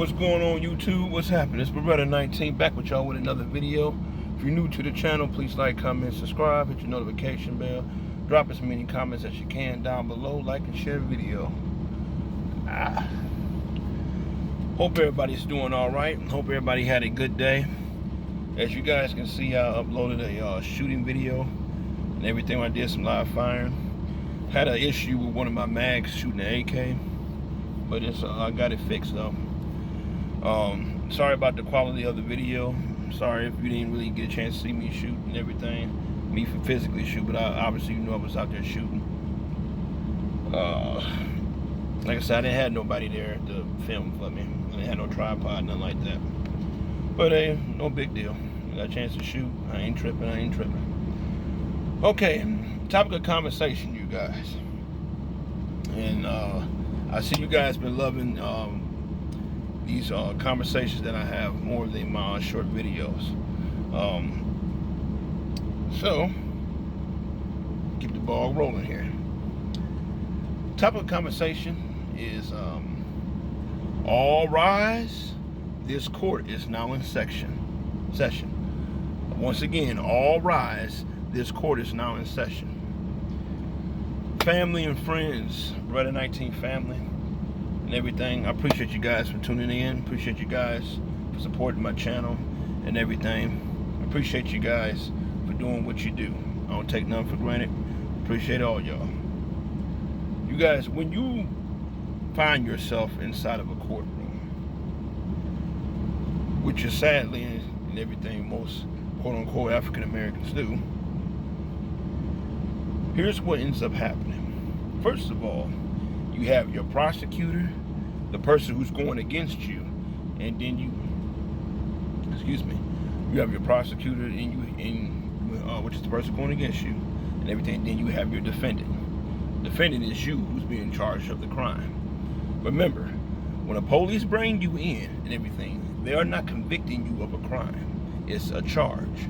What's going on, YouTube? What's happening? It's Beretta 19 back with y'all with another video. If you're new to the channel, please like, comment, subscribe, hit your notification bell, drop as many comments as you can down below, like and share the video. Hope everybody's doing all right. Hope everybody had a good day. As you guys can see, I uploaded a shooting video and everything. I did some live firing. Had an issue with one of my mags shooting an AK, but I got it fixed though. Sorry about the quality of the video. Sorry if you didn't really get a chance to see me shoot and everything. Me physically shoot, but obviously you know I was out there shooting. Like I said, I didn't have nobody there to film for me. I didn't have no tripod, nothing like that. But hey, no big deal. I got a chance to shoot. I ain't tripping. Okay, topic of conversation, you guys. And I see you guys been loving these conversations that I have more than my short videos. So keep the ball rolling here. Topic of conversation is all rise. This court is now in session. Once again, all rise. This court is now in session. Family and friends, Beretta 19 family and everything, I appreciate you guys for tuning in. Appreciate you guys for supporting my channel and everything. Appreciate you guys for doing what you do. I don't take nothing for granted. Appreciate all y'all. You guys, when you find yourself inside of a courtroom, which is sadly and everything most quote-unquote African Americans do, here's what ends up happening. First of all, you have your prosecutor, the person who's going against you, and then you have your prosecutor which is the person going against you and everything. Then you have your defendant. Defendant is you who's being charged of the crime. Remember, when the police bring you in and everything, they are not convicting you of a crime. It's a charge.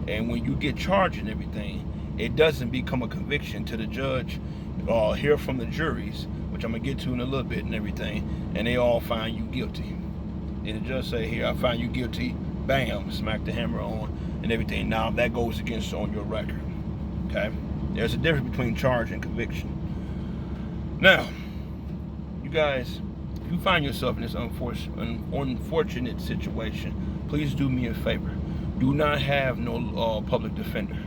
And when you get charged and everything, it doesn't become a conviction to the judge or hear from the juries, which I'm going to get to in a little bit and everything, and they all find you guilty. And the judge say, here, I find you guilty, bam, smack the hammer on and everything. Now that goes against on your record. Okay? There's a difference between charge and conviction. Now, you guys, if you find yourself in this unfortunate situation, please do me a favor. Do not have no public defender.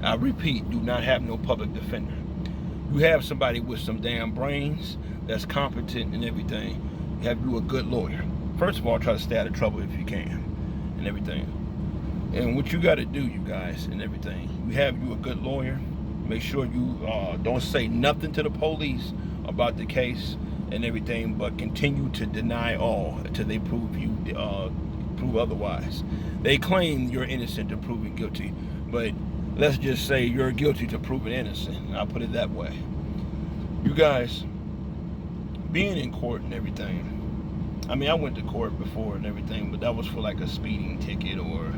I repeat, do not have no public defender. You have somebody with some damn brains that's competent and everything. You have you a good lawyer. First of all, try to stay out of trouble if you can and everything. And what you got to do, you guys, and everything, you have you a good lawyer. Make sure you don't say nothing to the police about the case and everything, but continue to deny all until they prove otherwise. They claim you're innocent to prove guilty, but let's just say you're guilty to prove innocent. I'll put it that way. You guys, being in court and everything, I mean, I went to court before and everything, but that was for like a speeding ticket or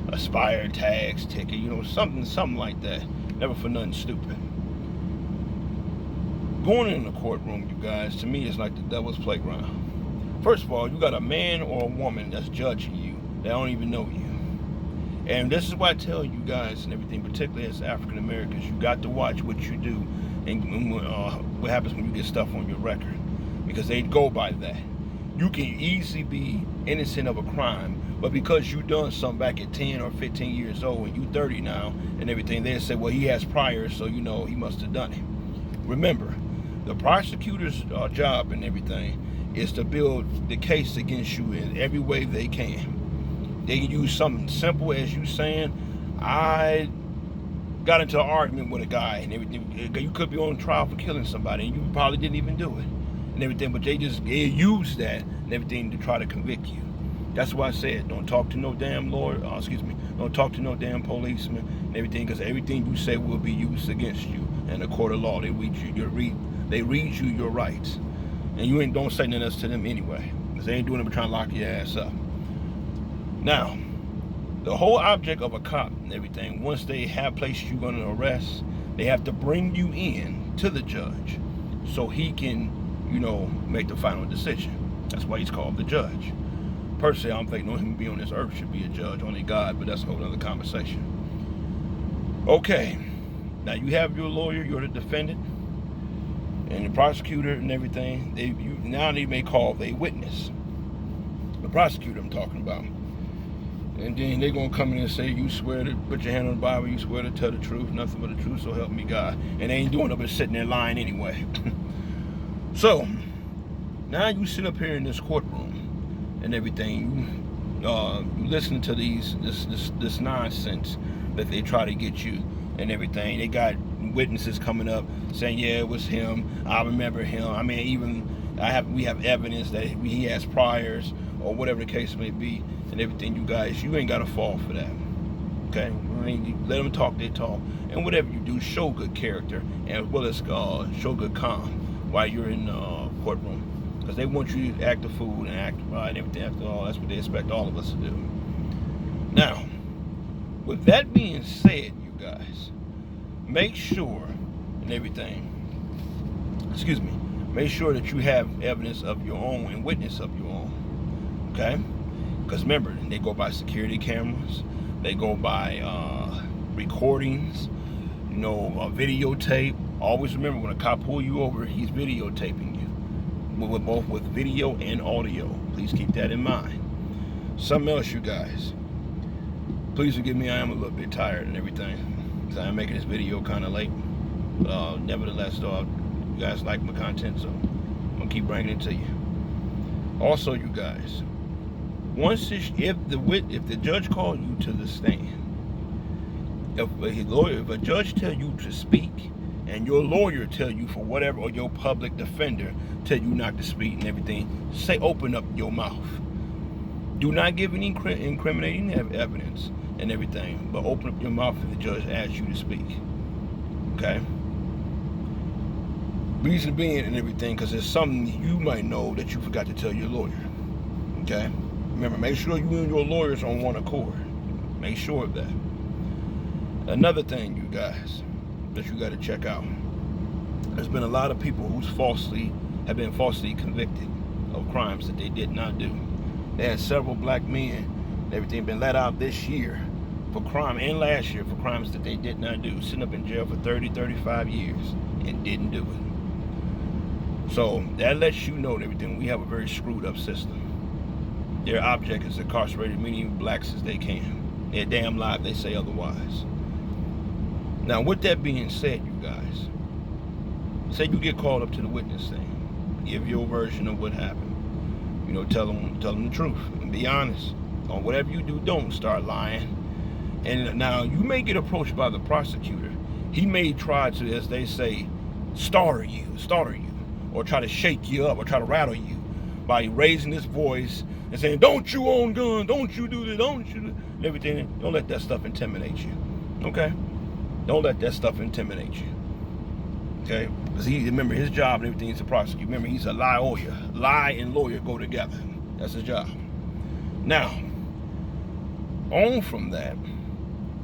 a spire tags ticket, you know, something like that. Never for nothing stupid. Going in the courtroom, you guys, to me, is like the devil's playground. First of all, you got a man or a woman that's judging you. They don't even know you. And this is why I tell you guys and everything, particularly as African Americans, you got to watch what you do and what happens when you get stuff on your record, because they go by that. You can easily be innocent of a crime, but because you done something back at 10 or 15 years old and you 30 now and everything, they say, well, he has prior, so you know he must have done it. Remember, the prosecutor's job and everything is to build the case against you in every way they can. They can use something simple as you saying, I got into an argument with a guy and everything. You could be on trial for killing somebody and you probably didn't even do it and everything, but they use that and everything to try to convict you. That's why I said, don't talk to no damn lawyer, don't talk to no damn policeman and everything, because everything you say will be used against you in a court of law. They read you your rights. And you don't say nothing else to them anyway, because they ain't doing it but trying to lock your ass up. Now, the whole object of a cop and everything, once they have placed you under arrest, they have to bring you in to the judge so he can, make the final decision. That's why he's called the judge. Personally, I don't think no human being on this earth should be a judge, only God, but that's a whole other conversation. Okay, now you have your lawyer, you're the defendant, and the prosecutor and everything. Now they may call a witness. The prosecutor I'm talking about. And then they're going to come in and say, you swear to put your hand on the Bible, you swear to tell the truth, nothing but the truth, so help me God. And they ain't doing it, but sitting there lying anyway. So, now you sit up here in this courtroom and everything, you listen to this nonsense that they try to get you and everything. They got witnesses coming up saying, yeah, it was him, I remember him. I mean, even we have evidence that he has priors or whatever the case may be and everything. You guys, you ain't got to fall for that. Okay? I mean, you let them talk, they talk. And whatever you do, show good character and as well as show good calm while you're in the courtroom. Because they want you to act a fool and act right and everything. After all, that's what they expect all of us to do. Now, with that being said, you guys, make sure and everything, make sure that you have evidence of your own and witness of your own, okay? Because remember, they go by security cameras, they go by recordings, videotape. Always remember, when a cop pull you over, he's videotaping you, both with video and audio. Please keep that in mind. Something else, you guys. Please forgive me, I am a little bit tired and everything, because I am making this video kind of late. Nevertheless, though, you guys like my content, so I'm going to keep bringing it to you. Also, you guys, if the judge calls you to the stand, if a judge tell you to speak, and your lawyer tell you for whatever, or your public defender tell you not to speak and everything, open up your mouth. Do not give any incriminating evidence and everything, but open up your mouth if the judge asks you to speak. Okay? Reason being and everything, because there's something you might know that you forgot to tell your lawyer. Okay? Remember, make sure you and your lawyers are on one accord. Make sure of that. Another thing, you guys, that you got to check out. There's been a lot of people who have been falsely convicted of crimes that they did not do. They had several black men and everything been let out this year for crime, and last year for crimes that they did not do, sitting up in jail for 30, 35 years and didn't do it. So that lets you know everything. We have a very screwed up system. Their object is incarcerated many blacks as they can. They're damn live, they say otherwise. Now, with that being said, you guys, say you get called up to the witness stand, give your version of what happened. Tell them the truth and be honest. On whatever you do, don't start lying. And now you may get approached by the prosecutor. He may try to, as they say, startle you, or try to shake you up, or try to rattle you by raising his voice and saying, "Don't you own guns? Don't you do this? Don't you do everything?" Don't let that stuff intimidate you. Okay? Don't let that stuff intimidate you. Okay? Because remember, his job and everything is to prosecute. Remember, he's a lawyer. Lie and lawyer go together. That's his job. Now, on from that,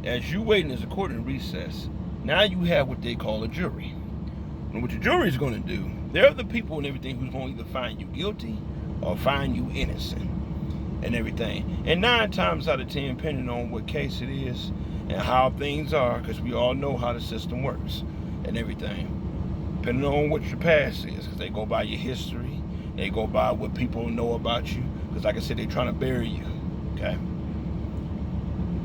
as you waiting as a court in recess, now you have what they call a jury. And what the jury is going to do, they're the people and everything who's going to either find you guilty or find you innocent and everything. And 9 times out of 10, depending on what case it is and how things are, because we all know how the system works and everything, depending on what your past is, because they go by your history, they go by what people know about you, because like I said, they're trying to bury you. Okay?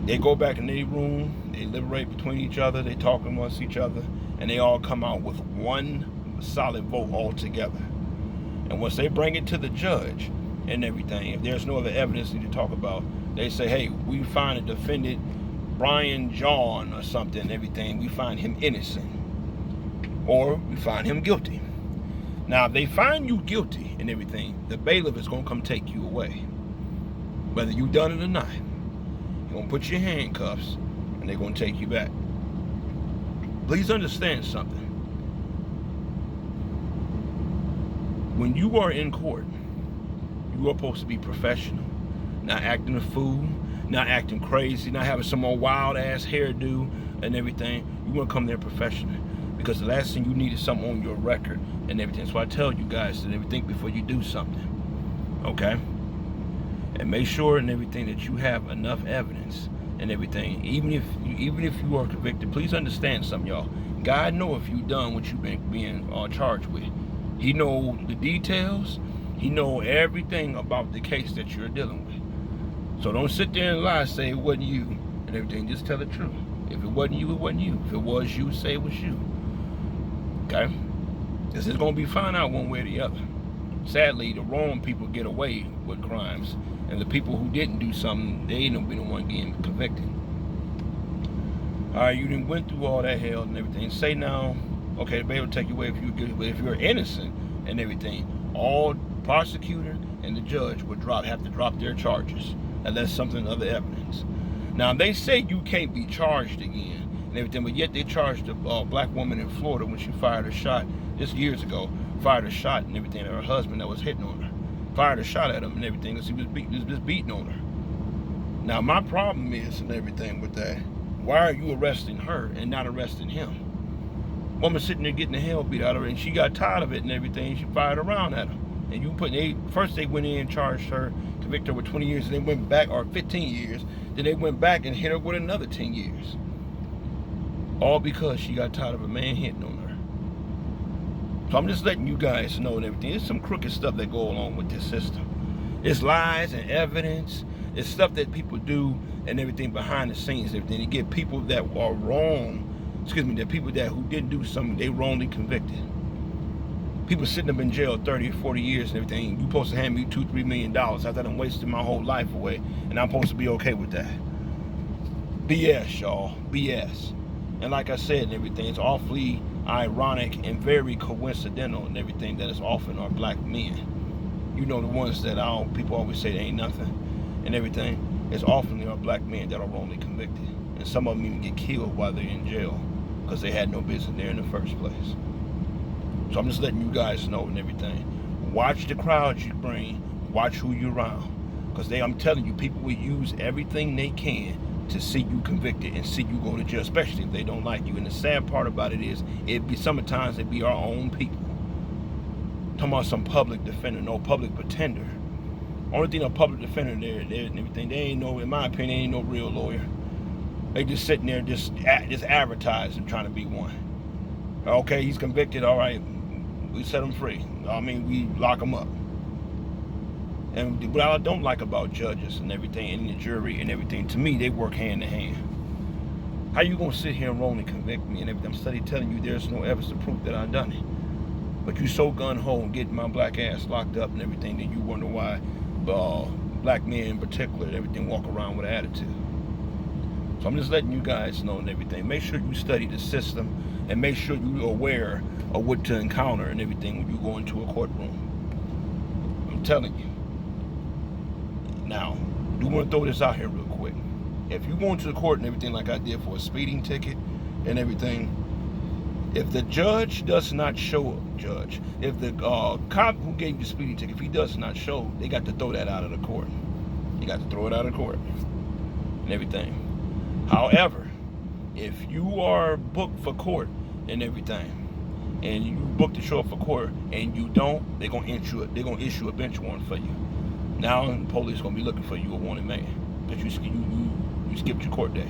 They go back in their room, they deliberate between each other, they talk amongst each other, and they all come out with one solid vote all together. And once they bring it to the judge and everything, if there's no other evidence to talk about, they say, hey, we find a defendant, Brian John or something and everything, we find him innocent, or we find him guilty. Now, if they find you guilty and everything, the bailiff is going to come take you away, whether you done it or not. They're going to put you in handcuffs and they're going to take you back. Please understand something. When you are in court, you are supposed to be professional, not acting a fool, not acting crazy, not having some old wild ass hairdo and everything. You want to come there professionally, because the last thing you need is something on your record and everything. So I tell you guys to think before you do something. Okay? And make sure and everything that you have enough evidence and everything. Even if you are convicted, please understand something, y'all. God know if you done what you've been being charged with. He know the details. He know everything about the case that you're dealing with. So don't sit there and lie, say it wasn't you and everything. Just tell the truth. If it wasn't you, it wasn't you. If it was you, say it was you. Okay? This is going to be found out one way or the other. Sadly, the wrong people get away with crimes. And the people who didn't do something, they ain't gonna be the one getting convicted. Alright, you done went through all that hell and everything. Say now, okay, the baby will take you away if you're innocent and everything. All prosecutor and the judge would have to drop their charges unless something other evidence. Now they say you can't be charged again and everything, but yet they charged a black woman in Florida when she fired a shot just years ago, fired a shot and everything at her husband that was hitting on her. Fired a shot at him and everything because he was just beating on her. Now my problem is and everything with that, why are you arresting her and not arresting him? Woman sitting there getting the hell beat out of her and she got tired of it and everything. She fired around at him. And first they went in and charged her, convicted her with 20 years, and they went back, or 15 years. Then they went back and hit her with another 10 years. All because she got tired of a man hitting on her. So I'm just letting you guys know and everything. There's some crooked stuff that go along with this system. It's lies and evidence. It's stuff that people do and everything behind the scenes and everything to get people that are wrong, that people who didn't do something, they wrongly convicted. People sitting up in jail 30 or 40 years and everything. You supposed to hand me $2-3 million after I'm wasting my whole life away, and I'm supposed to be okay with that. BS, y'all. BS. And like I said and everything, it's awfully ironic and very coincidental and everything that is often are black men. You know, the ones that people always say they ain't nothing and everything. It's often are black men that are wrongly convicted. And some of them even get killed while they're in jail because they had no business there in the first place. So I'm just letting you guys know and everything. Watch the crowds you bring. Watch who you're around. Because I'm telling you, people will use everything they can to see you convicted and see you go to jail, especially if they don't like you. And the sad part about it is, sometimes it be our own people. Talking about some public defender, no public pretender. Only thing a public defender there and everything, they ain't no, in my opinion, they ain't no real lawyer. They just sitting there just advertising, trying to be one. Okay, he's convicted, all right, we set him free. I mean, we lock him up. And what I don't like about judges and everything, and the jury and everything, to me, they work hand in hand. How you gonna sit here and wrongly convict me and everything? I'm steady telling you there's no evidence to prove that I've done it. But you so gun-ho and getting my black ass locked up and everything, that you wonder why black men in particular and everything walk around with an attitude. So I'm just letting you guys know and everything. Make sure you study the system and make sure you're aware of what to encounter and everything when you go into a courtroom. I'm telling you. Now, I do want to throw this out here real quick. If you go into the court and everything like I did for a speeding ticket and everything, if the judge does not show if the cop who gave you the speeding ticket, if he does not show, they got to throw that out of the court. You got to throw it out of court and everything. However, if you are booked for court and everything, and you booked to show up for court and you don't, they're gonna issue a bench warrant for you. Now the police gonna be looking for you, a wanted man, because you skipped your court day.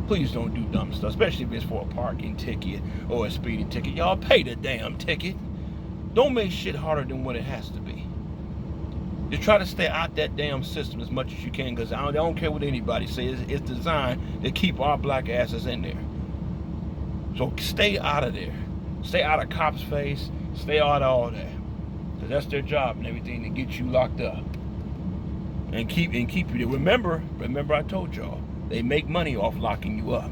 Please don't do dumb stuff, especially if it's for a parking ticket or a speeding ticket. Y'all pay the damn ticket. Don't make shit harder than what it has to be. Just try to stay out that damn system as much as you can, because I don't care what anybody says. It's designed to keep our black asses in there. So stay out of there. Stay out of cops' face. Stay out of all that. Because that's their job and everything, to get you locked up. And keep you there. Remember I told y'all, they make money off locking you up.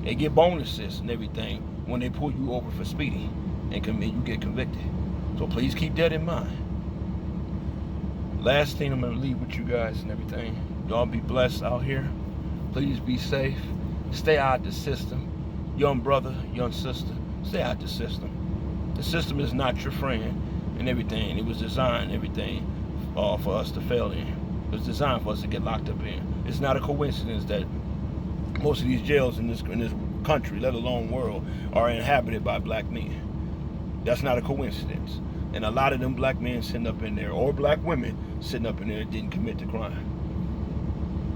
They get bonuses and everything when they pull you over for speeding and you get convicted. So please keep that in mind. Last thing I'm going to leave with you guys and everything. Y'all be blessed out here. Please be safe. Stay out of the system. Young brother, young sister, stay out of the system. The system is not your friend and everything. It was designed and everything for us to fail in. It was designed for us to get locked up in. It's not a coincidence that most of these jails in this country, let alone world, are inhabited by black men. That's not a coincidence. And a lot of them black men sitting up in there, or black women sitting up in there, didn't commit the crime.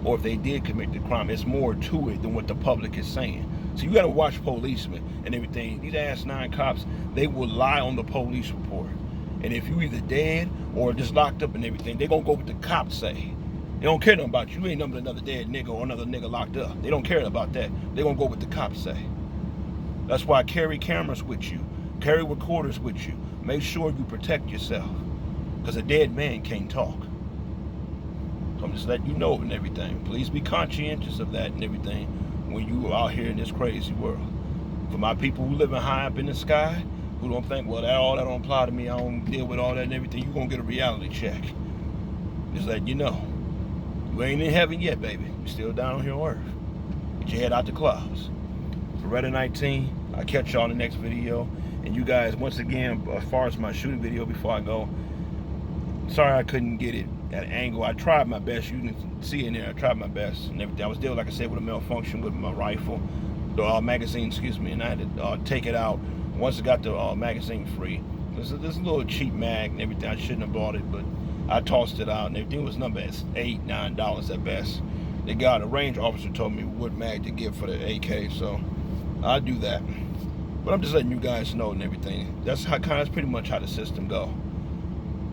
Or if they did commit the crime, it's more to it than what the public is saying. So you got to watch policemen and everything. These asinine cops, they will lie on the police report. And if you either dead or just locked up and everything, they're going to go with the cops say. They don't care nothing about you. You ain't nothing but another dead nigga or another nigga locked up. They don't care about that. They're going to go with the cops say. That's why carry cameras with you. Carry recorders with you. Make sure you protect yourself. Because a dead man can't talk. So I'm just letting you know and everything. Please be conscientious of that and everything when you are out here in this crazy world. For my people who living high up in the sky, who don't think, well, all that don't apply to me, I don't deal with all that and everything, you're going to get a reality check. Just letting you know. You ain't in heaven yet, baby. You're still down here on earth. Get your head out the clouds. Beretta 19, I'll catch y'all in the next video. And you guys, once again, as far as my shooting video before I go, sorry I couldn't get it at an angle. I tried my best. You can see in there, I tried my best and everything. I was dealing, like I said, with a malfunction with my rifle, the magazine, excuse me, and I had to take it out once I got the magazine free. This is a little cheap mag and everything. I shouldn't have bought it, but I tossed it out and everything was number at $8, $9 at best. The guy, the range officer, told me what mag to get for the AK, so I'll do that. But I'm just letting you guys know and everything. That's pretty much how the system go.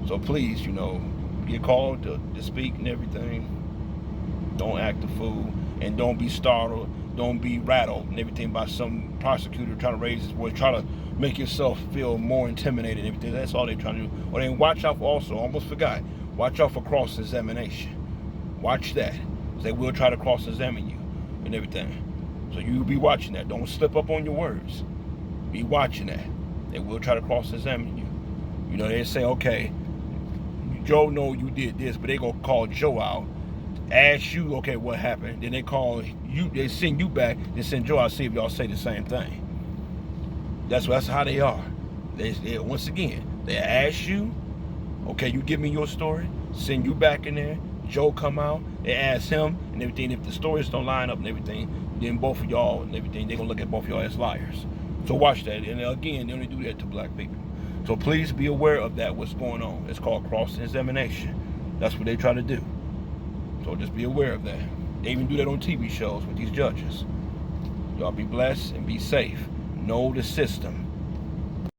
So please, you know, get called to speak and everything. Don't act a fool and don't be startled. Don't be rattled and everything by some prosecutor trying to raise his voice, try to make yourself feel more intimidated and everything. That's all they're trying to do. Or then watch out for also, almost forgot, watch out for cross-examination. Watch that. They will try to cross-examine you and everything. So you be watching that. Don't slip up on your words. Be watching that. They will try to cross-examine you. You know, they say, okay, Joe know you did this, but they gonna call Joe out, ask you, okay, what happened? Then they call you, they send you back, then send Joe out, see if y'all say the same thing. That's how they are. They once again, they ask you, okay, you give me your story, send you back in there, Joe come out, they ask him and everything. If the stories don't line up and everything, then both of y'all and everything, they're gonna look at both of y'all as liars. So watch that. And again, they only do that to black people. So please be aware of that, what's going on. It's called cross-examination. That's what they try to do. So just be aware of that. They even do that on TV shows with these judges. Y'all be blessed and be safe. Know the system.